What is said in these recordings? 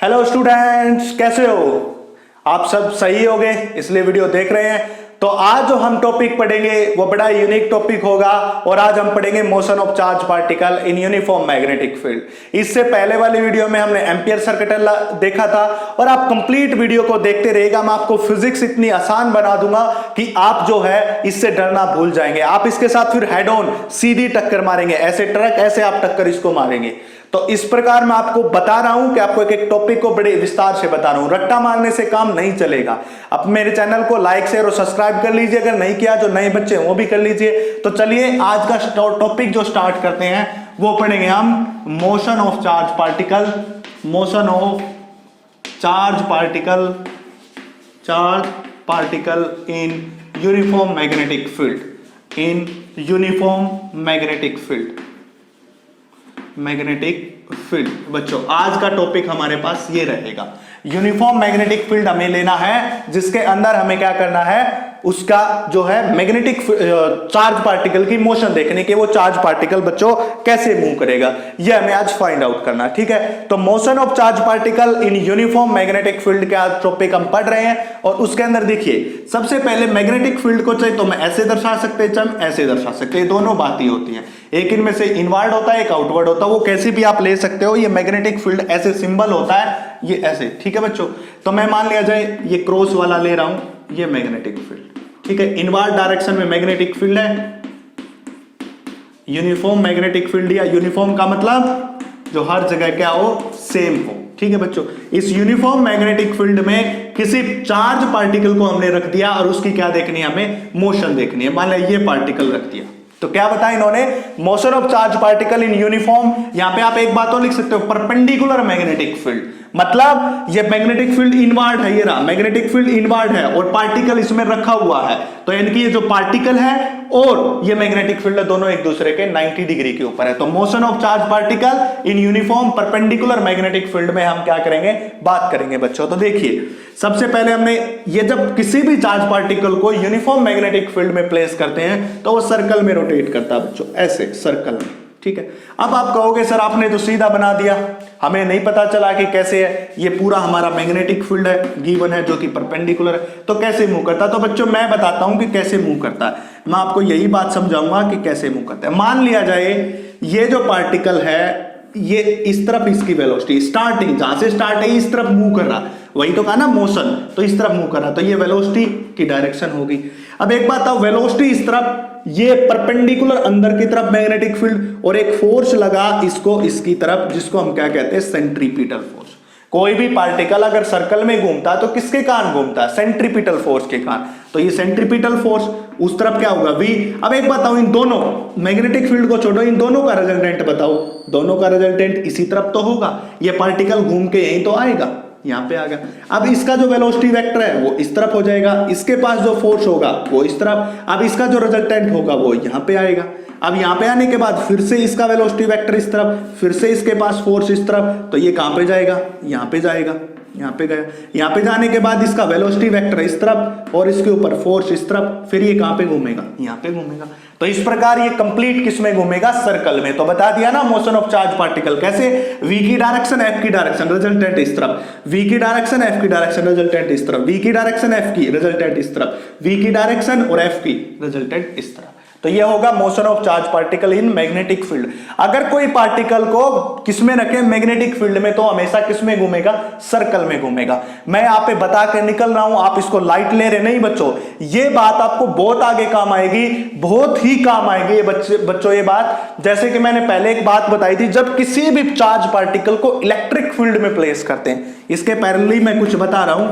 Hello students, कैसे हो? आप सब सही हो गए, इसलिए वीडियो देख रहे हैं। तो आज जो हम टॉपिक पढ़ेंगे वो बड़ा यूनिक टॉपिक होगा और आज हम पढ़ेंगे motion of charge particle in uniform magnetic field. इससे पहले वाली वीडियो में हमने एम्पियर सर्किट देखा था और आप कंप्लीट वीडियो को देखते रहिएगा। मैं आपको फिजिक्स इतनी आसान बना दूंगा कि आप जो है इससे डरना भूल जाएंगे। आप इसके साथ फिर हेड ऑन सीधी टक्कर मारेंगे, ऐसे ट्रक ऐसे आप टक्कर इसको मारेंगे। तो इस प्रकार मैं आपको बता रहा हूं कि आपको एक एक टॉपिक को बड़े विस्तार से बता रहा हूं। रट्टा मारने से काम नहीं चलेगा। अब मेरे चैनल को लाइक शेयर और सब्सक्राइब कर लीजिए, अगर नहीं किया जो नए बच्चे हैं वो भी कर लीजिए। तो चलिए आज का टॉपिक जो स्टार्ट करते हैं वो पढ़ेंगे हम motion of charge particle. Motion of charge particle in uniform magnetic field. In uniform magnetic field बच्चों आज का टॉपिक हमारे पास ये रहेगा। यूनिफॉर्म मैग्नेटिक फील्ड हमें लेना है जिसके अंदर हमें क्या करना है, उसका जो है मैग्नेटिक चार्ज पार्टिकल की मोशन देखने के, वो चार्ज पार्टिकल बच्चों कैसे मूव करेगा ये हमें आज फाइंड आउट करना है। ठीक है, तो motion of charge particle in uniform magnetic field के आज टॉपिक हम पढ़ रहे हैं। और उसके अंदर देखिए सबसे पहले मैग्नेटिक फील्ड को चाहे तो मैं ऐसे दर्शा सकते हैं, चाहे ऐसे दर्शा सकते हैं, दोनों बातें होती हैं। एक इनमें से इनवर्ड होता है, एक आउटवर्ड होता है, वो कैसे भी आप ले सकते हो। ये मैग्नेटिक फील्ड ऐसे सिंबल होता है, ये ऐसे। ठीक है बच्चों, तो मैं मान लिया जाए ये क्रॉस वाला ले रहा हूं, ये मैग्नेटिक फील्ड। ठीक है, इनवर्ड डायरेक्शन में मैग्नेटिक फील्ड है, यूनिफॉर्म मैग्नेटिक फील्ड। या यूनिफॉर्म का मतलब जो हर जगह क्या हो, सेम हो। ठीक है बच्चों, इस यूनिफॉर्म मैग्नेटिक फील्ड में किसी चार्ज पार्टिकल को हमने रख दिया और उसकी क्या देखनी है, हमें मोशन देखनी है। मान लिया ये पार्टिकल रख दिया, तो क्या बताया इन्होंने, motion of charge particle in uniform. यहां पे आप एक बात और लिख सकते हो, परपेंडिकुलर मैग्नेटिक फील्ड। मतलब ये मैग्नेटिक फील्ड इनवर्ड है, ये रहा मैग्नेटिक फील्ड इनवर्ड है और पार्टिकल इसमें रखा हुआ है। तो यानी कि ये जो पार्टिकल है और ये मैग्नेटिक फील्ड दोनों एक दूसरे के 90 डिग्री के ऊपर है। तो motion of charge particle in uniform perpendicular magnetic field में हम क्या करेंगे, बात करेंगे बच्चों। तो देखिए सबसे पहले हमने ये जब किसी भी चार्ज पार्टिकल को यूनिफॉर्म मैग्नेटिक फील्ड में प्लेस करते हैं तो वो सर्कल में रोटेट करता है बच्चों, ऐसे सर्कल में। ठीक है, अब आप कहोगे सर आपने तो सीधा बना दिया, हमें नहीं पता चला कि कैसे है। ये पूरा हमारा मैग्नेटिक फील्ड है, गिवन है, जो कि परपेंडिकुलर है, तो कैसे मूव करता है। तो बच्चों मैं बताता हूं कि कैसे मूव करता है। मैं आपको यही बात समझाऊंगा कि कैसे मूव करता है। मान लिया जाए ये जो पार्टिकल है, ये इस तरफ इसकी वेलोसिटी स्टार्टिंग जहां से स्टार्ट है इस तरफ मूव कर रहा, वही तो कहा ना मोशन, तो इस तरफ मूव कर रहा, तो ये वेलोसिटी की डायरेक्शन होगी। अब एक बात आओ, वेलोसिटी इस तरफ, ये परपेंडिकुलर अंदर की तरफ मैग्नेटिक फील्ड और एक फोर्स लगा इसको इसकी तरफ, जिसको हम क्या कहते हैं, सेंट्रीपिटल फोर्स। कोई भी पार्टिकल अगर सर्कल में घूमता है तो किसके कारण घूमता है, सेंट्रीपिटल फोर्स के कारण। तो ये सेंट्रीपिटल फोर्स उस तरफ क्या होगा, V। अब एक बताओ, इन दोनों मैग्नेटिक फील्ड को छोड़ो, इन दोनों का रिजल्टेंट बताओ। दोनों का रिजल्टेंट इसी तरफ तो होगा, ये पार्टिकल घूम के यहीं तो आएगा, यहां पे आ गया। अब इसका जो वेलोसिटी वेक्टर है वो इस तरफ हो जाएगा, इसके पास जो फोर्स होगा वो इस तरफ, अब इसका जो रिजल्टेंट होगा वो यहां पे आएगा। अब यहां पे आने के बाद फिर से इसका वेलोसिटी वेक्टर इस तरफ, फिर से इसके पास फोर्स इस तरफ, तो ये कहां पे जाएगा, यहां पे जाएगा, यहां पे गया। यहां पे जाने के बाद इसका वेलोसिटी वेक्टर इस तरफ और इसके ऊपर फोर्स इस तरफ, फिर ये कहां पे घूमेगा, यहां पे घूमेगा। तो इस प्रकार ये कंप्लीट किस में घूमेगा, सर्कल में। तो बता दिया ना मोशन ऑफ चार्ज पार्टिकल कैसे, V की डायरेक्शन F की डायरेक्शन, रिजल्टेंट इस तरफ, V की डायरेक्शन F की डायरेक्शन, रिजल्टेंट इस तरफ, V की डायरेक्शन F की, रिजल्टेंट इस तरफ, V की डायरेक्शन और F की, रिजल्टेंट इस तरफ। तो ये होगा motion of charge particle in magnetic field. अगर कोई पार्टिकल को किसमें रखे, मैग्नेटिक फील्ड में, तो हमेशा किसमें घूमेगा, सर्कल में घूमेगा। मैं यहाँ पे बता के निकल रहा हूं, आप इसको लाइट ले रहे नहीं बच्चों, ये बात आपको बहुत आगे काम आएगी, बहुत ही काम आएगी ये बच्चों ये बात। जैसे कि मैंने पहले एक बात बताई थी, जब किसी भी चार्ज पार्टिकल को इलेक्ट्रिक फील्ड में प्लेस करते हैं, इसके पैरेलली मैं कुछ बता रहा हूं,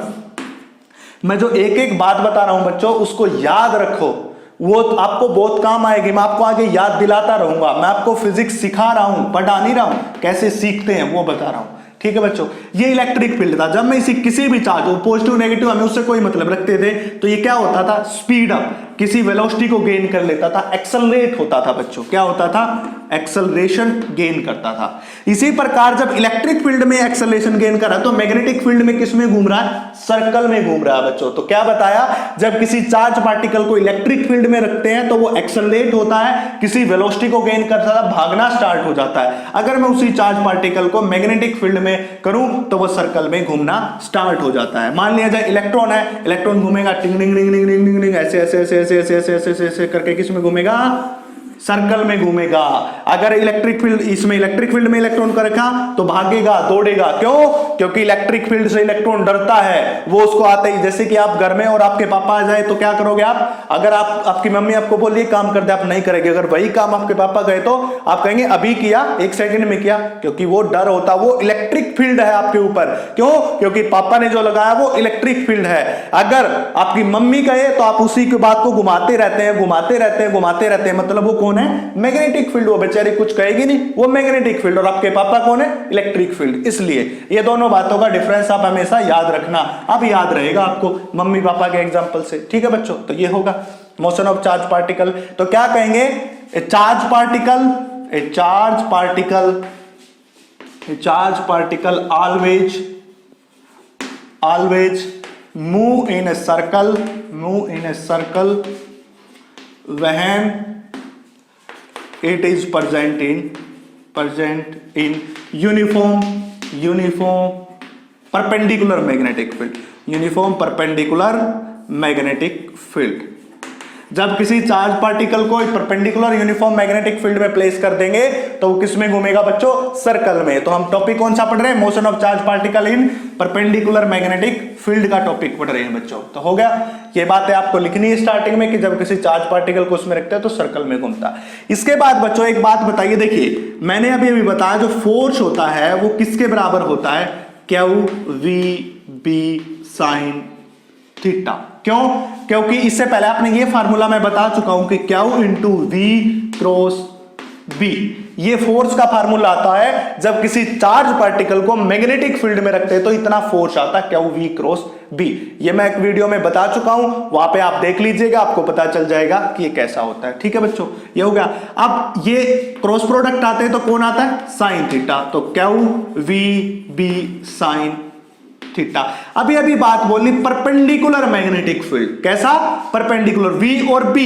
मैं जो एक एक बात बता रहा हूं बच्चों उसको याद रखो, वो आपको बहुत काम आएगी। मैं आपको आगे याद दिलाता रहूंगा, मैं आपको फिजिक्स सिखा रहा हूं, पढ़ा नहीं रहा हूं, कैसे सीखते हैं वो बता रहा हूं। ठीक है बच्चों, ये इलेक्ट्रिक फील्ड था। जब मैं इसी किसी भी चार्ज पॉजिटिव नेगेटिव हमें उससे कोई मतलब रखते थे, तो ये क्या होता था, स्पीड अप। किसी वेलोसिटी को गेन कर लेता था, एक्सेलरेट होता था बच्चों, क्या होता था, एक्सेलरेशन गेन करता था। इसी प्रकार जब इलेक्ट्रिक फील्ड में एक्सेलरेशन गेन कर रहा है तो मैग्नेटिक फील्ड में किस में घूम रहा है, सर्कल में घूम रहा है बच्चों। तो क्या बताया, जब किसी चार्ज पार्टिकल को इलेक्ट्रिक फील्ड में रखते हैं तो वो एक्सेलरेट होता है, किसी वेलोसिटी को गेन करता है, भागना स्टार्ट हो जाता है। अगर मैं उसी चार्ज पार्टिकल को मैग्नेटिक फील्ड में करूं तो वो सर्कल में घूमना स्टार्ट हो जाता है। मान लिया जाए इलेक्ट्रॉन है, इलेक्ट्रॉन घूमेगा टिंग टिंग टिंग टिंग टिंग टिंग ऐसे ऐसे ऐसे ऐसे ऐसे ऐसे ऐसे ऐसे करके किस में घूमेगा, सर्कल में घूमेगा। अगर इलेक्ट्रिक फील्ड, इसमें इलेक्ट्रिक फील्ड में इलेक्ट्रॉन को रखा तो भागेगा, दौड़ेगा, क्यों, क्योंकि इलेक्ट्रिक फील्ड से इलेक्ट्रॉन डरता है, वो उसको आते ही, जैसे कि आप घर में और आपके पापा आ जाए तो क्या करोगे आप, अगर आपकी मम्मी आपको बोलिए काम कर दे, आप नहीं करेंगे। अगर वही काम आपके पापा गए तो आप कहेंगे अभी किया, 1 सेकंड में किया, क्योंकि वो डर होता, वो इलेक्ट्रिक फील्ड है आपके ऊपर। क्यों, क्योंकि पापा ने जो लगाया वो इलेक्ट्रिक फील्ड है। अगर आपकी मम्मी कहे तो आप उसी की बात को घुमाते रहते हैं, घुमाते रहते हैं, घुमाते रहते हैं, मतलब वो कौन है, मैग्नेटिक फील्ड। वो बेचारी कुछ कहेगी नहीं, वो मैग्नेटिक फील्ड। और आपके पापा कौन है, इलेक्ट्रिक फील्ड। इसलिए ये दोनों बातों का डिफरेंस आप हमेशा याद रखना। अब याद रहेगा आपको मम्मी पापा के एग्जांपल से, ठीक है बच्चों। तो ये होगा मोशन ऑफ चार्ज पार्टिकल। तो क्या कहेंगे, ए charge particle, A charge particle, A charge particle always move in a circle, move in a circle when it is present in uniform perpendicular magnetic field, uniform perpendicular magnetic field। जब किसी charge particle को perpendicular uniform magnetic field में place कर देंगे तो वो किस में घूमेगा बच्चों, सर्कल में। तो हम टॉपिक कौन सा पढ़ रहे हैं, motion of charge particle in perpendicular magnetic field का टॉपिक पढ़ रहे हैं बच्चों। तो हो गया, ये बातें आपको लिखनी है स्टार्टिंग में कि जब किसी चार्ज पार्टिकल को उसमें रखते हैं तो सर्कल में घूमता। इसके बाद बच्चों एक बात बताइए, देखिए मैंने अभी बताया जो फोर्स होता है वो किसके बराबर होता है, Q V B sine theta. क्यों, क्योंकि इससे पहले आपने ये फार्मूला मैं बता चुका हूं कि Q into V cross B, ये फोर्स का फार्मूला आता है जब किसी चार्ज पार्टिकल को मैग्नेटिक फील्ड में रखते हैं तो इतना फोर्स आता है, क्यू वी क्रॉस बी। ये मैं एक वीडियो में बता चुका हूं, वहां पे आप देख लीजिएगा, आपको पता चल जाएगा कि ये कैसा होता है। ठीक है बच्चों, ये हो गया। अब ये क्रॉस प्रोडक्ट आते हैं तो कौन आता है, साइन थीटा। तो Q V B sine theta. अभी बात बोलनी परपेंडिकुलर मैग्नेटिक फील्ड, कैसा, परपेंडिकुलर, V और B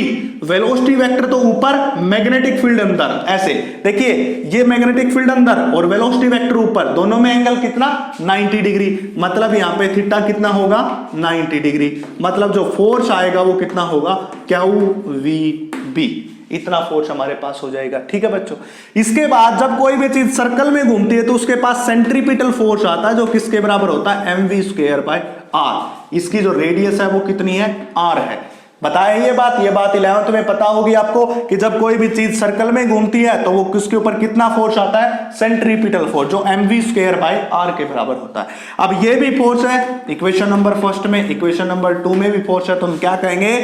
वेलोसिटी वेक्टर तो ऊपर, मैग्नेटिक फील्ड अंदर। ऐसे देखिए, ये मैग्नेटिक फील्ड अंदर और वेलोसिटी वेक्टर ऊपर, दोनों में एंगल कितना, 90 डिग्री। मतलब यहां पे थीटा कितना होगा, 90 डिग्री। मतलब जो फोर्स आएगा वो कितना होगा, क्यू वी बी, इतना फोर्स हमारे पास हो जाएगा। ठीक है बच्चों। इसके बाद जब कोई भी चीज सर्कल में घूमती है तो उसके पास सेंट्रीपिटल फोर्स आता है जो किसके बराबर होता है, mv²/r। इसकी जो रेडियस है वो कितनी है, r है। बताया ये बात 11th में पता होगी आपको कि जब कोई भी चीज सर्कल में घूमती है तो वो किसके ऊपर कितना फोर्स आता है, सेंट्रीपिटल फोर्स, जो mv²/r के बराबर होता है। अब ये भी फोर्स है इक्वेशन नंबर फर्स्ट में, इक्वेशन नंबर 2 में भी फोर्स है। तो हम क्या कहेंगे,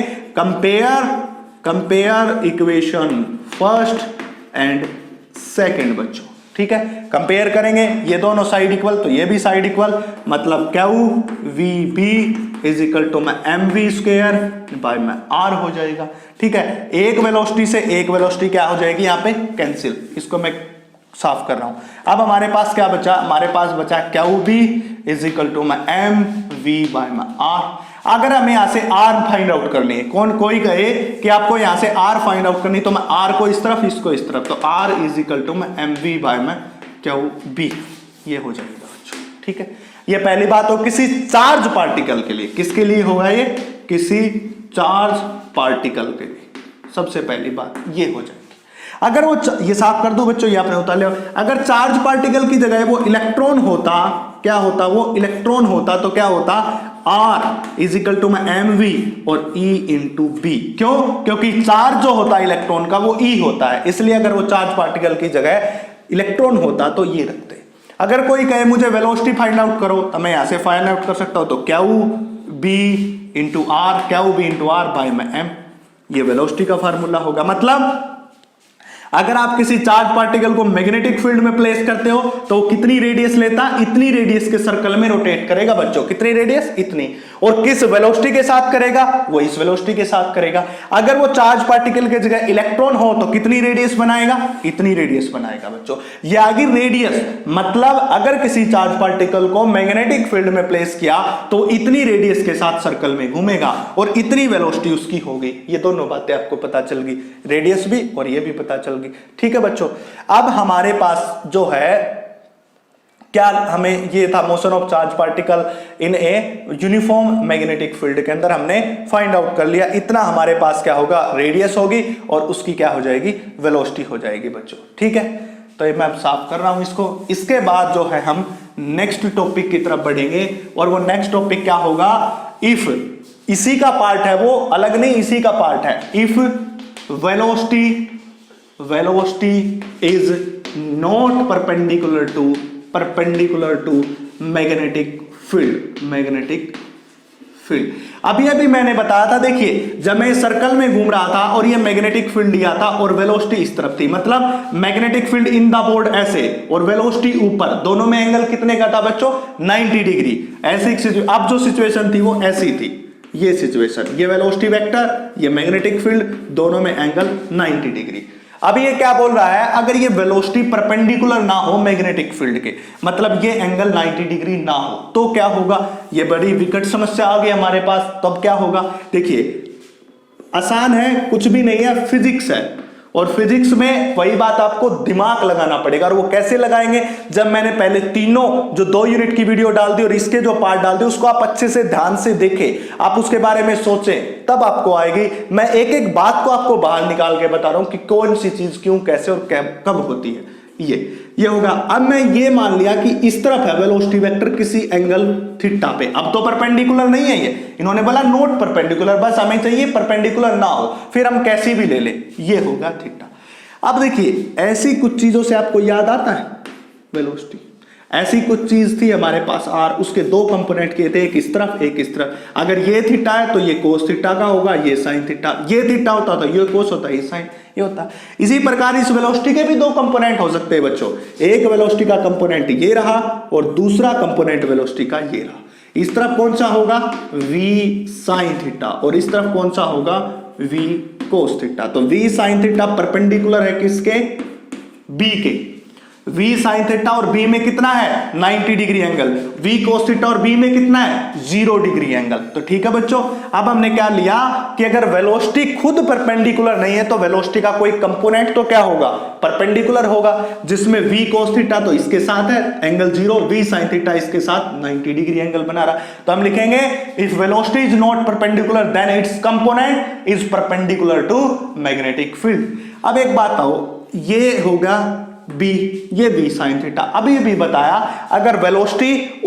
compare equation first and second बच्चों। ठीक है, कंपेयर करेंगे, ये दोनों साइड इक्वल तो ये भी साइड इक्वल, मतलब Q V B is equal to mv²/r हो जाएगा। ठीक है, एक वेलोसिटी से एक वेलोसिटी क्या हो जाएगी यहाँ पे, कैंसिल। इसको मैं साफ कर रहा हूं। अब हमारे पास क्या बचा, हमारे पास बचा Q B is equal to mv/r। अगर हमें यहां से r फाइंड आउट करनी है, कोई कहे कि आपको यहां से r फाइंड आउट करनी, तो मैं r को इस तरफ, इसको इस तरफ, तो r is equal to mv/QB, ये हो जाएगा बच्चों। ठीक है, ये पहली बात हो किसी चार्ज पार्टिकल के लिए। किसके लिए होगा ये, किसी चार्ज पार्टिकल के लिए, सबसे पहली बात ये हो जाएगी। अगर वो ये साफ कर दो बच्चों, ये आपने उतार लिया। अगर चार्ज पार्टिकल की जगह वो इलेक्ट्रॉन होता, क्या होता, वो इलेक्ट्रॉन होता तो क्या होता, R is equal to mv और E इंटू बी। क्यों, क्योंकि चार्ज जो होता है इलेक्ट्रॉन का वो E होता है, इसलिए अगर वो चार्ज पार्टिकल की जगह इलेक्ट्रॉन होता तो ये रखते। अगर कोई कहे मुझे वेलोसिटी फाइंड आउट करो तो मैं यहां से फाइंड आउट कर सकता हूं, तो Q B into R, Q B into R by m, ये वेलोसिटी का फार्मूला होगा। मतलब अगर आप किसी चार्ज पार्टिकल को मैग्नेटिक फील्ड में प्लेस करते हो तो वो कितनी रेडियस लेता, इतनी रेडियस के सर्कल में रोटेट करेगा बच्चों। कितनी रेडियस, इतनी। और किस वेलोसिटी के साथ करेगा, वो इस वेलोसिटी के साथ करेगा। अगर वो चार्ज पार्टिकल के जगह इलेक्ट्रॉन हो तो कितनी रेडियस बनाएगा, इतनी रेडियस बनाएगा बच्चों। ये आगे रेडियस, मतलब अगर किसी चार्ज पार्टिकल को मैग्नेटिक फील्ड में प्लेस किया तो इतनी रेडियस के साथ सर्कल में घूमेगा और इतनी वेलोसिटी उसकी होगी। ये दोनों बातें आपको पता चल गई, रेडियस भी और ये भी पता चल गई। ठीक है बच्चों, अब हमारे पास जो है क्या, हमें ये था motion of charge particle in a uniform magnetic field के अंदर हमने फाइंड आउट कर लिया। इतना हमारे पास क्या होगा, रेडियस होगी और उसकी क्या हो जाएगी, वेलोसिटी हो जाएगी बच्चों। ठीक है, तो ये मैं साफ कर रहा हूं इसको। इसके बाद जो है हम नेक्स्ट टॉपिक की तरफ बढ़ेंगे और वो नेक्स्ट टॉपिक क्या होगा, इफ, इसी का पार्ट है वो, अलग नहीं, इसी का पार्ट है। If velocity is not perpendicular to magnetic field. अभी मैंने बताया था, देखिए जब मैं सर्कल में घूम रहा था और ये मैग्नेटिक फील्ड लिया था और वेलोसिटी इस तरफ थी, मतलब magnetic field in the board ऐसे और वेलोसिटी ऊपर, दोनों में एंगल कितने का था बच्चों, 90 डिग्री। ऐसी अब जो सिचुएशन थी वो ऐसी थी, ये सिचुएशन, ये वेलोसिटी वेक्टर, ये मैग्नेटिक फील्ड, दोनों में एंगल 90 डिग्री। अब ये क्या बोल रहा है, अगर ये वेलोसिटी परपेंडिकुलर ना हो मैग्नेटिक फील्ड के, मतलब ये एंगल 90 डिग्री ना हो, तो क्या होगा, ये बड़ी विकट समस्या आ गई हमारे पास। तो अब क्या होगा, देखिए आसान है, कुछ भी नहीं है, फिजिक्स है और फिजिक्स में वही बात आपको दिमाग लगाना पड़ेगा। और वो कैसे लगाएंगे, जब मैंने पहले तीनों जो 2 यूनिट की वीडियो डाल दी और इसके जो पार्ट डाल दिए उसको आप अच्छे से ध्यान से देखें, आप उसके बारे में सोचें, तब आपको आएगी। मैं एक एक बात को आपको बाहर निकाल के बता रहा हूं कि कौन सी चीज क्यों, कैसे और कब होती है। ये होगा। अब मैं ये मान लिया कि इस तरफ है वेलोसिटी वेक्टर किसी एंगल थीटा पे, अब तो परपेंडिकुलर नहीं है ये, इन्होंने बोला नॉट परपेंडिकुलर, बस हमें चाहिए परपेंडिकुलर ना हो, फिर हम कैसी भी ले ले, ये होगा थीटा। अब देखिए ऐसी कुछ चीजों से आपको याद आता है वेलोसिटी, ऐसी कुछ चीज थी हमारे पास आर, उसके 2 कंपोनेंट किए थे, एक इस तरफ एक इस तरफ। अगर ये थीटा है तो ये कोस थीटा का होगा, ये साइन थीटा, ये थीटा होता तो ये कोस होता, ये साइन ये होता। इसी प्रकार इस वेलोसिटी के भी 2 कंपोनेंट हो सकते हैं बच्चों, एक वेलोसिटी का कंपोनेंट ये रहा और दूसरा कंपोनेंट वेलोसिटी का ये रहा। इस तरफ कौन सा होगा, v साइन थीटा, और इस तरफ कौन सा होगा, v कोस थीटा। तो v साइन थीटा परपेंडिकुलर है किसके, b के, v साइन थीटा और b में कितना है 90 degree angle, v cos theta और b में कितना है 0 डिग्री एंगल। तो ठीक है बच्चों, अब हमने क्या लिया कि अगर वेलोसिटी खुद परपेंडिकुलर नहीं है तो वेलोसिटी का कोई कंपोनेंट तो क्या होगा, परपेंडिकुलर होगा, जिसमें v कोस थीटा तो इसके साथ है एंगल 0, v साइन थीटा इसके साथ 90 डिग्री एंगल बना रहा। तो हम लिखेंगे if velocity is not perpendicular then its component is perpendicular to magnetic field. अब एक बात आओ, ये होगा b, ये b साइन थीटा। अभी भी बताया अगर वेलोसिटी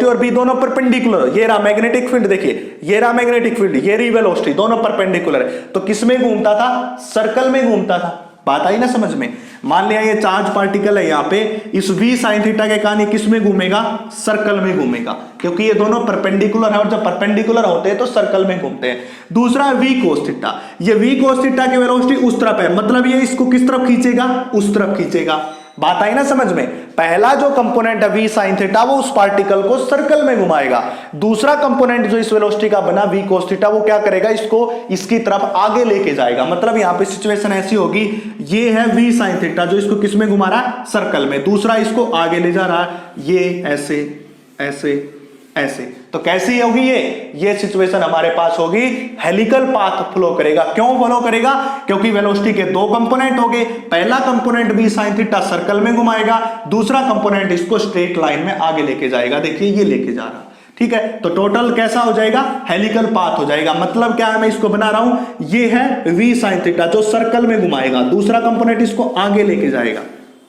और b दोनों परपेंडिकुलर, ये रहा मैग्नेटिक फील्ड, देखिए ये रहा मैग्नेटिक फील्ड, ये रही वेलोसिटी, दोनों परपेंडिकुलर है, तो किसमें घूमता था, सर्कल में घूमता था। बात आई ना समझ में। मान लिया ये चार्ज पार्टिकल है यहाँ पे, इस v साइन थीटा के कारण किस में घूमेगा, सर्कल में घूमेगा, क्योंकि ये दोनों परपेंडिकुलर है और जब परपेंडिकुलर होते हैं तो सर्कल में घूमते हैं। दूसरा v कोस थीटा, ये v कोस थीटा की वेलोसिटी उस तरफ है, मतलब ये इसको किस तरफ खींचेगा, उस तरफ खींचेगा। बात आई ना समझ में। पहला जो कंपोनेंट है v साइन थीटा वो उस पार्टिकल को सर्कल में घुमाएगा, दूसरा कंपोनेंट जो इस वेलोसिटी का बना v कोस थीटा वो क्या करेगा, इसको इसकी तरफ आगे लेके जाएगा। मतलब यहाँ पे सिचुएशन ऐसी होगी, ये है v साइन थीटा जो इसको किस में घुमा रहा है, सर्कल में, दूसरा इसको आगे ले जा रहा है, ये ऐसे ऐसे ऐसे। तो कैसी होगी ये सिचुएशन हमारे पास होगी हेलिकल पाथ फ्लो करेगा। क्यों फ्लो करेगा, क्योंकि वेलोसिटी के 2 कंपोनेंट हो गए, पहला component v sine theta circle में घुमाएगा, दूसरा कंपोनेंट इसको स्ट्रेट लाइन में आगे लेके जाएगा। देखिए ये लेके जा रहा, ठीक है, तो टोटल कैसा हो जाएगा, हेलिकल पाथ हो जाएगा। मतलब क्या है, मैं इसको बना रहा हूं, ये है v साइन थीटा जो सर्कल में घुमाएगा, दूसरा कंपोनेंट इसको आगे लेके जाएगा,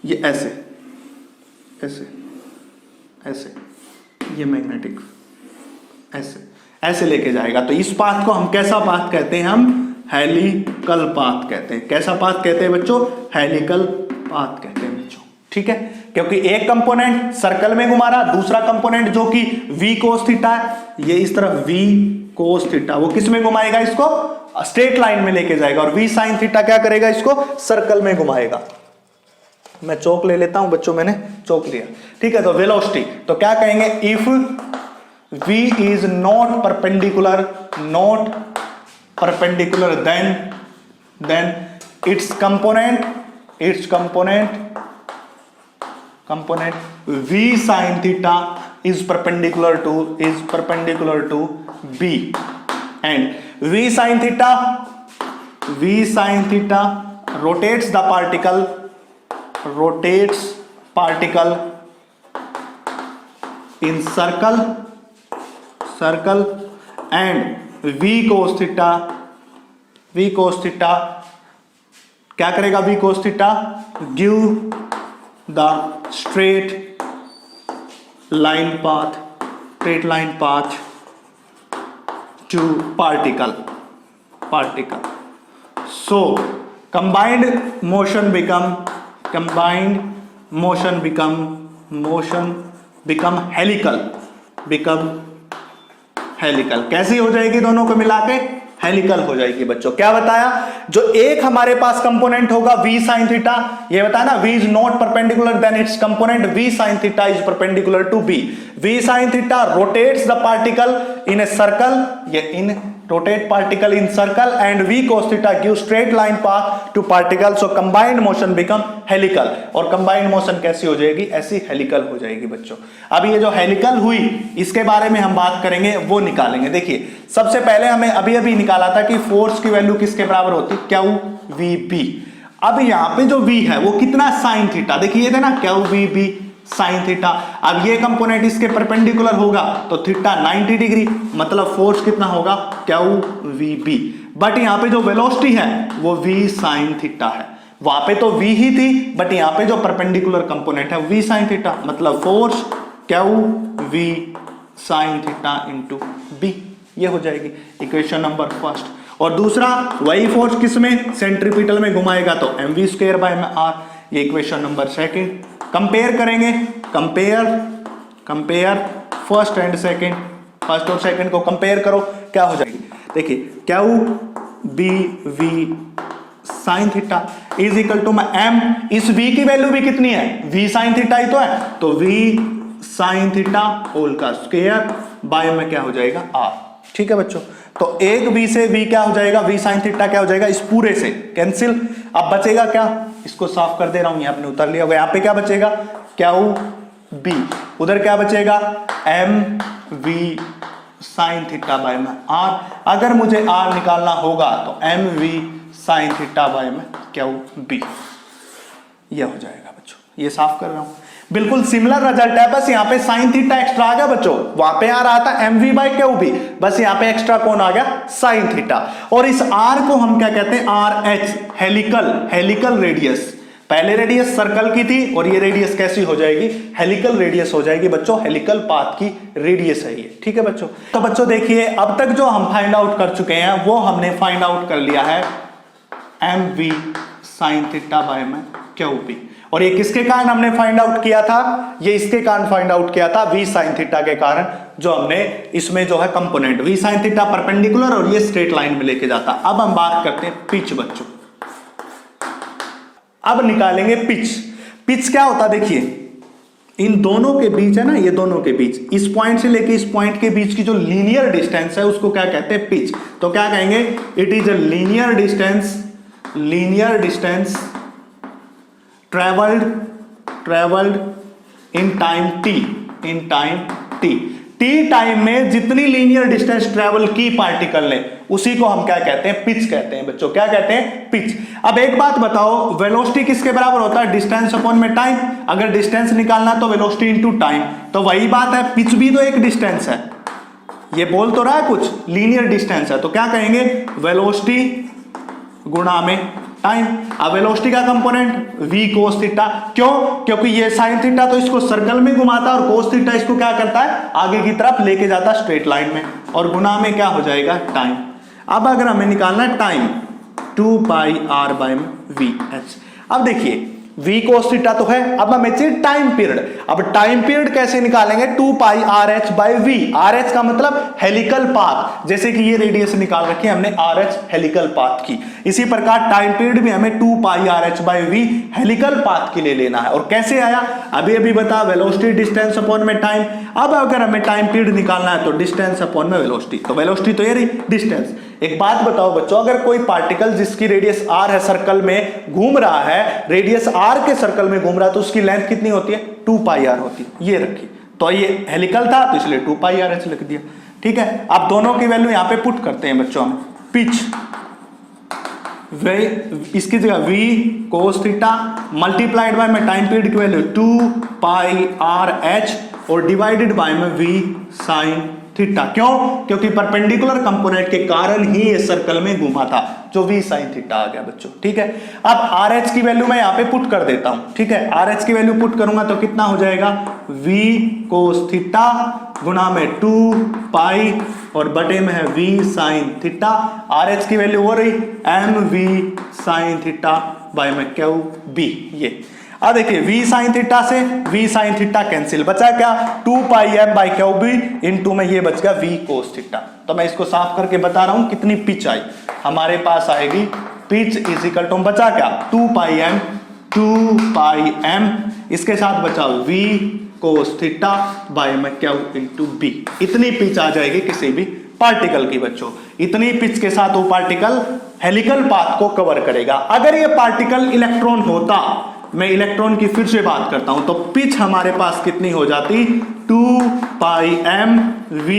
ये ऐसे ऐसे ऐसे, ये मैग्नेटिक ऐसे ऐसे लेके जाएगा। तो इस पाथ को हम कैसा पाथ कहते हैं, हम हेलिकल पाथ कहते हैं। कैसा पाथ कहते हैं बच्चों, हेलिकल पाथ कहते हैं बच्चों, ठीक है, क्योंकि एक कंपोनेंट सर्कल में घुमा रहा, दूसरा कंपोनेंट जो कि v कोस थीटा है, ये इस तरफ v कोस थीटा वो किस में घुमाएगा, इसको स्ट्रेट लाइन में लेके जाएगा और v sin थीटा क्या करेगा, इसको सर्कल में घुमाएगा। मैं चौक ले लेता हूं बच्चों, मैंने चौक लिया, ठीक है। तो वेलोसिटी, तो क्या कहेंगे, if v is not perpendicular then its component v sin theta is perpendicular to b, and v sin theta rotates particle in circle and v cos theta क्या करेगा, v cos theta give the straight line path to particle. So combined motion become helical. कैसी हो जाएगी, दोनों को मिला के helical हो जाएगी बच्चों। क्या बताया, जो एक हमारे पास कंपोनेंट होगा v sin थीटा, ये बताया ना, v is not perpendicular then its component v sin theta is perpendicular to b। v sin theta rotates the particle in a circle, ये इन rotate particle in circle and v cos theta gives straight line path to particle, so combined motion become helical। और combined motion कैसी हो जाएगी, ऐसी helical हो जाएगी बच्चों। अब ये जो helical हुई, इसके बारे में हम बात करेंगे, वो निकालेंगे। देखिए सबसे पहले हमें अभी निकाला था कि फोर्स की वैल्यू किसके बराबर होती है, क्यू वी बी। अब यहाँ पे जो v है वो कितना, साइन थीटा, देखिए थे ना, Q V B sine theta. अब ये कंपोनेंट इसके परपेंडिकुलर होगा तो थीटा 90 डिग्री, मतलब फोर्स कितना होगा, क्यू वी बी। बट यहाँ पे जो वेलोसिटी है वो v साइन थीटा है, वहां पे तो v ही थी, बट यहाँ पे जो परपेंडिकुलर कंपोनेंट है v साइन थीटा, मतलब force Q V sine theta into B, ये हो जाएगी इक्वेशन नंबर फर्स्ट। और दूसरा वही फोर्स किसमें, सेंट्रीपिटल में घुमाएगा तो mv स्क्वायर बाय में r, ये इक्वेशन नंबर सेकंड। कंपेयर करेंगे, compare first and second, first और सेकंड को कंपेयर करो, क्या हो जाएगी, देखिए Q B V sine theta is equal to M, इस v की वैल्यू भी कितनी है, v साइन थीटा ही तो है, तो v साइन थीटा होल का स्क्वायर बाय में क्या हो जाएगा, r। ठीक है बच्चों, तो एक v से v क्या हो जाएगा, v साइन थीटा क्या हो जाएगा, इस पूरे से कैंसिल। अब बचेगा क्या, इसको साफ कर दे रहा हूं, यहां आपने उतार लिया होगा, यहां पे क्या बचेगा, क्यू बी, उधर क्या बचेगा, M V sine theta by में आर। अगर मुझे आर निकालना होगा तो M V sine theta by में क्यू बी, ये हो जाएगा बच्चों, ये साफ कर रहा हूं। बिल्कुल सिमिलर रिजल्ट है, बस यहाँ पे साइन थीटा एक्स्ट्रा आ गया बच्चों, वहां पे आ रहा था M V by Q B, बस यहाँ पे एक्स्ट्रा कौन आ गया, साइन थीटा। और इस आर को हम क्या कहते हैं, आर एच, हेलिकल रेडियस। पहले रेडियस सर्कल की थी और ये रेडियस कैसी हो जाएगी, हेलिकल रेडियस हो जाएगी बच्चों, हेलिकल पाथ की रेडियस है ये। ठीक है बच्चों, तो बच्चों देखिए अब तक जो हम फाइंड आउट कर चुके हैं वो हमने फाइंड आउट कर लिया है M V sine theta by में क्यू बी। और ये किसके कारण हमने फाइंड आउट किया था, ये इसके कारण फाइंड आउट किया था, v साइन थीटा के कारण, जो हमने इसमें जो है component v sine theta perpendicular और ये स्ट्रेट लाइन में लेके जाता। अब हम बात करते हैं पिच बच्चों, अब निकालेंगे पिच क्या होता, देखिए इन दोनों के बीच है ना, ये दोनों के बीच, इस पॉइंट से लेके इस पॉइंट के बीच की जो लीनियर डिस्टेंस है उसको क्या कहते हैं, पिच। तो क्या कहेंगे, it is a linear distance traveled in time t, time में जितनी लीनियर डिस्टेंस ट्रेवल की पार्टिकल ने, उसी को हम क्या कहते हैं, पिच कहते हैं बच्चों। क्या कहते हैं, पिच। अब एक बात बताओ, वेलोसिटी किसके बराबर होता है, डिस्टेंस अपॉन में टाइम। अगर डिस्टेंस निकालना तो वेलोसिटी इनटू टाइम, तो वही बात है, पिच भी तो एक डिस्टेंस है, ये बोल तो रहा है कुछ, लीनियर डिस्टेंस है, तो क्या कहेंगे, वेलोसिटी गुणा में टाइम। अब वेलोसिटी का कंपोनेंट v cos थीटा, क्यों, क्योंकि ये sin थीटा तो इसको सर्कल में घुमाता है और cos थीटा इसको क्या करता है, आगे की तरफ लेके जाता है स्ट्रेट लाइन में, और गुना में क्या हो जाएगा, टाइम। अब अगर हमें निकालना है टाइम, 2 पाई r बाय वी एच। अब देखिए v cos थीटा तो है, अब हमें चाहिए टाइम पीरियड। अब टाइम पीरियड कैसे निकालेंगे, 2 pi r h by v. R h का मतलब हेलिकल पाथ, जैसे कि ये रेडियस निकाल रखी है हमने आर एच हेलिकल पाथ की, इसी प्रकार टाइम पीरियड भी हमें 2 pi r h by v helical path के लिए लेना है। और कैसे आया, अभी अभी बता, वेलोसिटी डिस्टेंस अपॉन में टाइम। अब अगर हमें टाइम पीरियड निकालना है तो डिस्टेंस अपॉन में वेलोसिटी, तो वेलोसिटी तो ये रही डिस्टेंस। एक बात बताओ बच्चों, अगर कोई पार्टिकल जिसकी रेडियस r है सर्कल में घूम रहा है, रेडियस r के सर्कल में घूम रहा है, तो उसकी लेंथ कितनी होती है, 2 पाई r होती है, ये रखी। तो ये हेलिकल था तो इसलिए 2 पाई r लिख दिया। ठीक है, अब दोनों की वैल्यू यहां पे पुट करते हैं बच्चों हम। पिच इसकी जगह v cos theta multiplied by में टाइम पीरियड की वैल्यू 2 पाई r h और डिवाइडेड बाय में v sin थीटा। क्यों, क्योंकि परपेंडिकुलर कंपोनेंट के कारण ही ये सर्कल में घूमा था, जो v sin थीटा आ गया बच्चों। ठीक है, अब RH की वैल्यू मैं यहां पे पुट कर देता हूं। ठीक है, RH की वैल्यू पुट करूंगा तो कितना हो जाएगा, v cos थीटा गुणा में 2 पाई और बटे में है v sin थीटा। RH की वैल्यू हो रही mv sin थीटा बाय में क्यू b। ये अब देखिए v sin थीटा से v sin थीटा कैंसिल, बचा क्या, 2 pi m by Q B into में ये बच गया v cos थीटा। तो मैं इसको साफ करके बता रहा हूं कितनी पिच आई हमारे पास आएगी। पिच इज इक्वल टू बचा क्या, 2 पाई m, इसके साथ बचा v cos थीटा बाय में क्यू इंटू b। इतनी पिच आ जाएगी किसी भी पार्टिकल की बच्चों। इतनी पिच के साथ वो पार्टिकल हेलिकल पाथ को कवर करेगा। अगर ये पार्टिकल इलेक्ट्रॉन होता, मैं इलेक्ट्रॉन की फिर से बात करता हूं, तो पिच हमारे पास कितनी हो जाती, 2 pi m v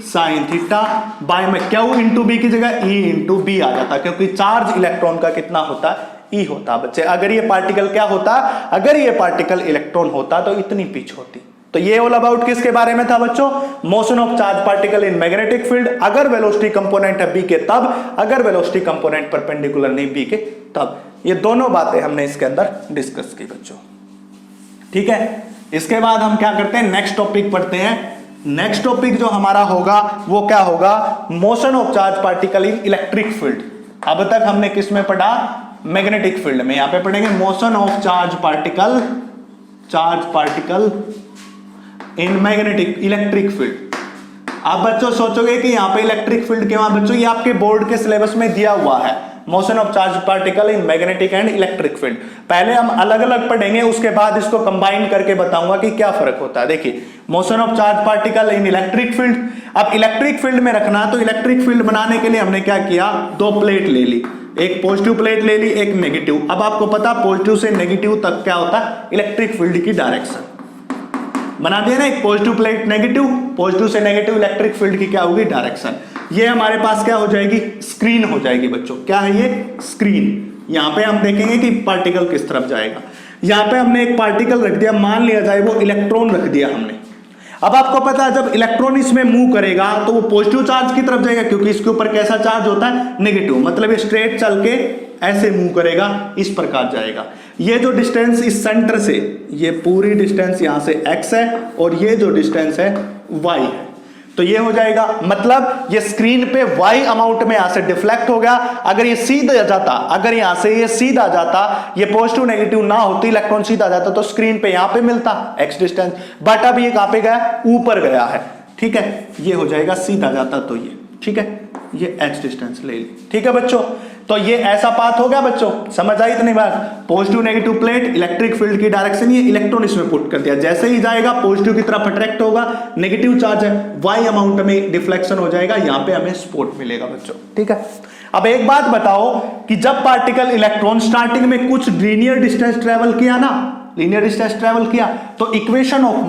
sin theta by में क्यू इंटू बी की जगह e इंटू बी आ जाता, क्योंकि चार्ज इलेक्ट्रॉन का कितना होता है, e होता बच्चे। अगर ये पार्टिकल क्या होता, अगर ये पार्टिकल इलेक्ट्रॉन होता तो इतनी पिच होती। तो ये ऑल अबाउट किसके बारे में था बच्चों, motion of charge particle in magnetic field. अगर वेलोसिटी कंपोनेंट है b के तब, अगर वेलोसिटी कंपोनेंट परपेंडिकुलर नहीं b के तब। ये दोनों बातें हमने इसके अंदर डिस्कस की बच्चों। ठीक है, इसके बाद हम क्या करते हैं, नेक्स्ट टॉपिक पढ़ते हैं। नेक्स्ट टॉपिक जो हमारा होगा वो क्या होगा, motion of charge particle in electric field. अब तक हमने किस में पढ़ा, मैग्नेटिक फील्ड में। यहां पे पढ़ेंगे motion of charge particle in magnetic electric field. आप बच्चों सोचोगे कि यहां पे इलेक्ट्रिक फील्ड क्यों, बच्चों ये आपके बोर्ड के सिलेबस में दिया हुआ है, motion of charge particle in magnetic and electric field. पहले हम अलग अलग पढ़ेंगे, उसके बाद इसको कंबाइन करके बताऊंगा कि क्या फर्क होता है। देखिए, motion of charge particle in electric field. अब इलेक्ट्रिक फील्ड में रखना, तो इलेक्ट्रिक फील्ड बनाने के लिए हमने क्या किया, 2 प्लेट ले ली, एक पॉजिटिव प्लेट ले ली, एक नेगेटिव। अब आपको पता पॉजिटिव से नेगेटिव तक क्या होता है, इलेक्ट्रिक फील्ड की डायरेक्शन बना दिया ना, एक पॉजिटिव प्लेट नेगेटिव, पॉजिटिव से नेगेटिव इलेक्ट्रिक फील्ड की क्या होगी, डायरेक्शन। ये हमारे पास क्या हो जाएगी, स्क्रीन हो जाएगी बच्चों। क्या है ये, स्क्रीन। यहां पे हम देखेंगे कि पार्टिकल किस तरफ जाएगा। यहां पे हमने एक पार्टिकल रख दिया, मान लिया जाए वो इलेक्ट्रॉन रख दिया हमने। अब आपको पता है जब इलेक्ट्रॉन इसमें मूव करेगा तो वो पॉजिटिव चार्ज की तरफ जाएगा, क्योंकि इसके ऊपर कैसा चार्ज होता है, नेगेटिव। मतलब ये स्ट्रेट चल के ऐसे मूव करेगा, इस प्रकार जाएगा। ये जो डिस्टेंस इस सेंटर से, ये पूरी डिस्टेंस यहां से x है और ये जो डिस्टेंस है y है, तो ये हो जाएगा, मतलब ये स्क्रीन पे y अमाउंट में यहां से डिफ्लेक्ट हो गया। अगर ये सीधा जाता, अगर यहां से ये सीधा जाता, ये पॉजिटिव नेगेटिव ना होती, इलेक्ट्रॉन सीधा जाता, तो स्क्रीन पे यहां पे मिलता x डिस्टेंस, बट अब ये कहां पे गया, ऊपर गया है। ठीक है, ये हो जाएगा सीधा जाता तो ये, ठीक है, ये h डिस्टेंस ले ली। ठीक है बच्चों, तो ये ऐसा पाथ हो गया बच्चों, समझ आई इतनी बात। Positive negative plate, electric field की डायरेक्शन, ये इलेक्ट्रॉन इसमें पुट कर दिया, जैसे ही जाएगा पॉजिटिव की तरफ अट्रैक्ट होगा, नेगेटिव चार्ज है, y अमाउंट में डिफ्लेक्शन हो जाएगा, यहां पे हमें स्पॉट मिलेगा बच्चों। ठीक है, अब एक बात बताओ कि जब पार्टिकल इलेक्ट्रॉन स्टार्टिंग में कुछ लीनियर डिस्टेंस ट्रेवल किया ना, लीनियर डिस्टेंस ट्रेवल किया, तो इक्वेशन ऑफ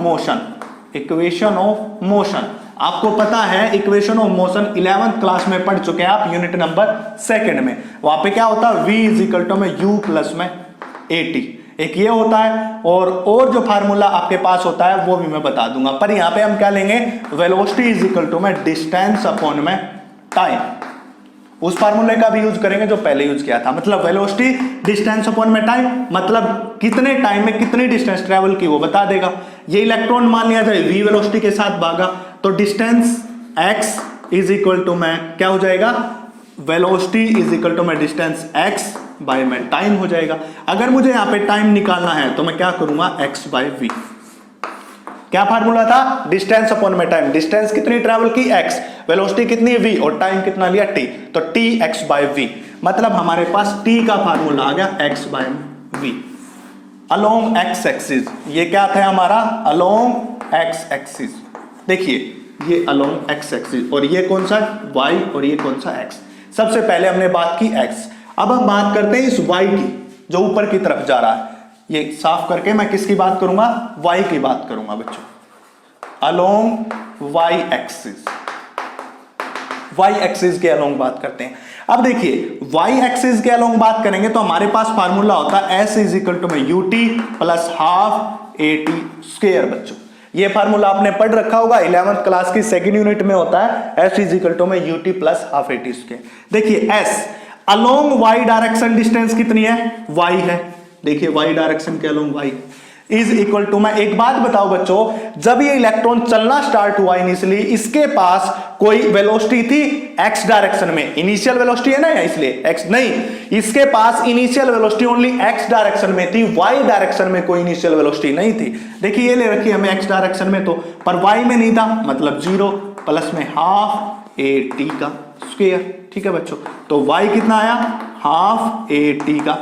मोशन आपको पता है, equation of motion 11th class में पढ़ चुके हैं आप, यूनिट नंबर 2 में। वहां पे क्या होता है, v इज इक्वल टू में u प्लस में at, एक ये होता है, और जो फार्मूला आपके पास होता है वो भी मैं बता दूंगा। पर यहां पे हम क्या लेंगे, वेलोसिटी इज इक्वल टू में डिस्टेंस अपॉन में टाइम। उस फार्मूले का भी यूज करेंगे जो पहले यूज किया था, मतलब वेलोसिटी डिस्टेंस अपॉन में टाइम, मतलब कितने टाइम में कितनी डिस्टेंस ट्रेवल की वो बता देगा। ये इलेक्ट्रॉन मान लिया जाए v वेलोसिटी के साथ भागा, तो distance x is equal to में क्या हो जाएगा, वेलोसिटी इज इक्वल टू में डिस्टेंस x बाय में टाइम हो जाएगा। अगर मुझे यहाँ पे टाइम निकालना है तो मैं क्या करूंगा, x बाय वी। क्या फार्मूला था, डिस्टेंस अपॉन में टाइम। डिस्टेंस कितनी ट्रेवल की, x, वेलोसिटी कितनी v, और टाइम कितना लिया t, तो t x बाय v। मतलब हमारे पास t का फार्मूला आ गया x by v along x axis. ये क्या था हमारा, अलोंग x एक्सिस। देखिए ये अलोंग x एक्सिस और ये कौन सा y और ये कौन सा x। सबसे पहले हमने बात की x, अब हम बात करते हैं इस y की जो ऊपर की तरफ जा रहा है। ये साफ करके मैं किसकी बात करूंगा, y की बात करूंगा बच्चों, along y axis. y axis के अलोंग बात करते हैं। अब देखिए y एक्सिस के अलोंग बात करेंगे तो हमारे पास फार्मूला होता है s इज इक्वल टू में ut plus half at square. बच्चों ये फार्मूला आपने पढ़ रखा होगा, 11th क्लास की सेकंड यूनिट में होता है, s इज इक्वल टू में ut plus half at square. देखिए s along y direction distance कितनी है, y है। देखिए y डायरेक्शन के along y is equal to, मैं एक बात बताओ बच्चों, जब ये इलेक्ट्रॉन चलना स्टार्ट हुआ इनिशियली, इसके पास कोई वेलोसिटी थी x डायरेक्शन में, इनिशियल वेलोसिटी है ना, इसलिए x नहीं, इसके पास initial velocity only x direction में थी, y डायरेक्शन में कोई इनिशियल वेलोसिटी नहीं थी। देखिए ये ले रखी है हमें x डायरेक्शन में, तो पर y में नहीं था, मतलब 0 प्लस में हाफ at का स्क्वायर। ठीक है बच्चों, तो y कितना आया, हाफ at का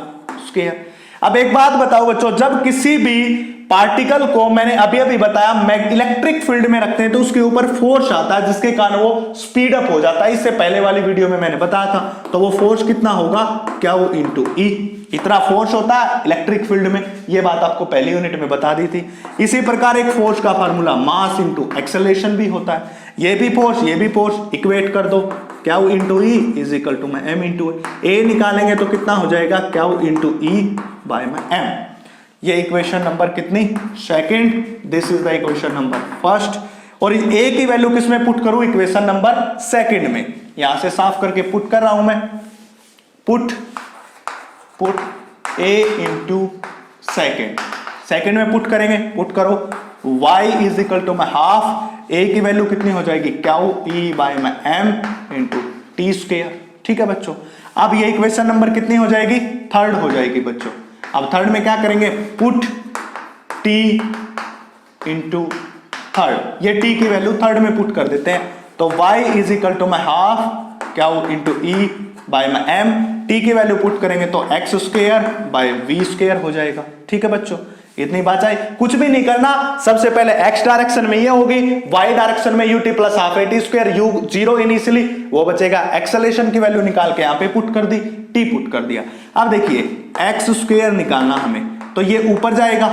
स्क्वायर। अब एक बात बताओ बच्चों, जब किसी भी पार्टिकल को, मैंने अभी अभी बताया, इलेक्ट्रिक फील्ड में रखते हैं तो उसके ऊपर फोर्स आता है जिसके कारण वो स्पीड अप हो जाता है। इससे पहले वाली वीडियो में मैंने बताया था, तो वो फोर्स कितना होगा, क्या वो इंटू ई, इतना फोर्स होता है इलेक्ट्रिक फील्ड में। ये बात आपको पहली यूनिट में बता दी थी। इसी प्रकार एक फोर्स का फार्मूला मास इंटू एक्सेलरेशन भी होता है, ये भी फोर्स इक्वेट कर दो, क्या वो into E is equal to में एम इंटू ए निकालेंगे तो कितना हो जाएगा, क्या वो इंटू ई बाय में एम। ये इक्वेशन नंबर कितनी, second, this is the equation number first. और ए की वैल्यू किसमें पुट करूं, इक्वेशन नंबर सेकंड में। यहां से साफ करके पुट कर रहा हूं मैं, पुट ए इंटू सेकंड में पुट करेंगे, पुट करो, y इज इक्वल टू में हाफ, ए की वैल्यू कितनी हो जाएगी, क्यू ई बाय में एम इंटू टी स्क्वायर। ठीक है बच्चों, अब ये इक्वेशन नंबर कितनी हो जाएगी, थर्ड हो जाएगी बच्चों। अब थर्ड में क्या करेंगे, पुट t इंटू थर्ड, ये t की वैल्यू थर्ड में पुट कर देते हैं, तो y इज इक्वल टू में हाफ, क्या इंटू ई बाय में एम, t की वैल्यू पुट करेंगे तो x square by v square हो जाएगा। ठीक है बच्चों, इतनी बात आई, कुछ भी नहीं करना। सबसे पहले x डायरेक्शन में ये होगी, y डायरेक्शन में ut plus half at square, u 0 initially वो बचेगा, एक्सेलरेशन की वैल्यू निकाल के यहाँ पे पुट कर दी, t पुट कर दिया। अब देखिए x स्क्वायर निकालना हमें, तो ये ऊपर जाएगा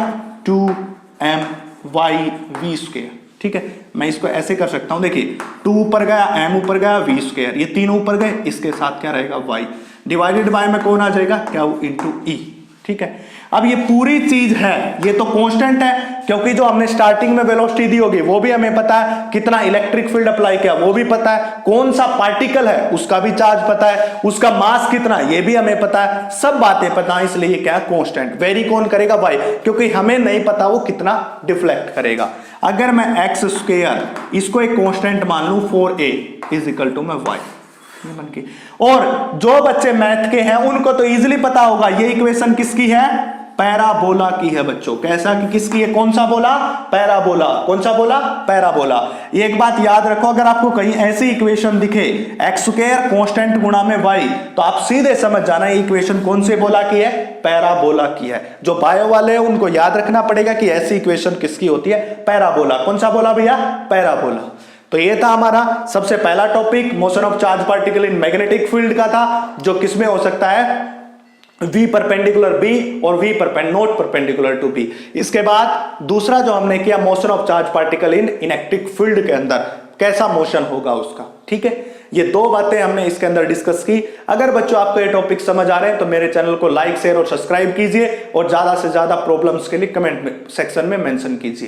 2m y v स्क्वायर। ठीक है, मैं इसको ऐसे कर सकता हूं, देखिए 2 ऊपर गया, m ऊपर गया, v स्क्वायर, ये तीनों ऊपर गए, इसके साथ क्या रहेगा, y डिवाइडेड बाय में कौन आ जाएगा, क्या इंटू ई। ठीक है, अब ये पूरी चीज है, ये तो कांस्टेंट है, क्योंकि जो हमने स्टार्टिंग में वेलोसिटी दी होगी वो भी हमें पता है, कितना इलेक्ट्रिक फील्ड अप्लाई किया वो भी पता है, कौन सा पार्टिकल है उसका भी चार्ज पता है, उसका मास कितना ये भी हमें पता है, सब बातें पता है, इसलिए ये क्या है, कांस्टेंट। वेरी कौन करेगा, y, क्योंकि हमें नहीं पता वो कितना डिफ्लेक्ट करेगा। अगर मैं एक्स स्क्वायर इसको एक कांस्टेंट मान लूं, 4a इज इक्वल टू में y, ये बन के। और जो बच्चे मैथ के हैं उनको तो इजीली पता होगा ये इक्वेशन किसकी है, पैराबोला की है बच्चों। कैसा कि किसकी है, कौन सा बोला, पैराबोला। कौन सा बोला, पैराबोला। ये एक बात याद रखो, अगर आपको कहीं ऐसी इक्वेशन दिखे एक्स स्क्वायर कांस्टेंट गुणा में y, तो आप सीधे समझ जाना ये इक्वेशन कौन से बोला की है, पैराबोला की है। जो बायो वाले हैं उनको याद रखना पड़ेगा कि ऐसी इक्वेशन किसकी होती है, पैराबोला। कौन सा बोला भैया, पैराबोला। तो ये था हमारा सबसे पहला topic, motion of charge particle in magnetic field का था, जो किसमें हो सकता है, V परपेंडिकुलर B और V not perpendicular to B। इसके बाद दूसरा जो हमने किया, motion of charge particle in electric field के अंदर कैसा मोशन होगा उसका। ठीक है, ये दो बातें हमने इसके अंदर डिस्कस की। अगर बच्चों आपको ये टॉपिक समझ आ रहे हैं तो मेरे चैनल को लाइक शेयर और सब्सक्राइब कीजिए, और ज्यादा से ज्यादा प्रॉब्लम्स के लिए कमेंट सेक्शन में मेंशन कीजिए।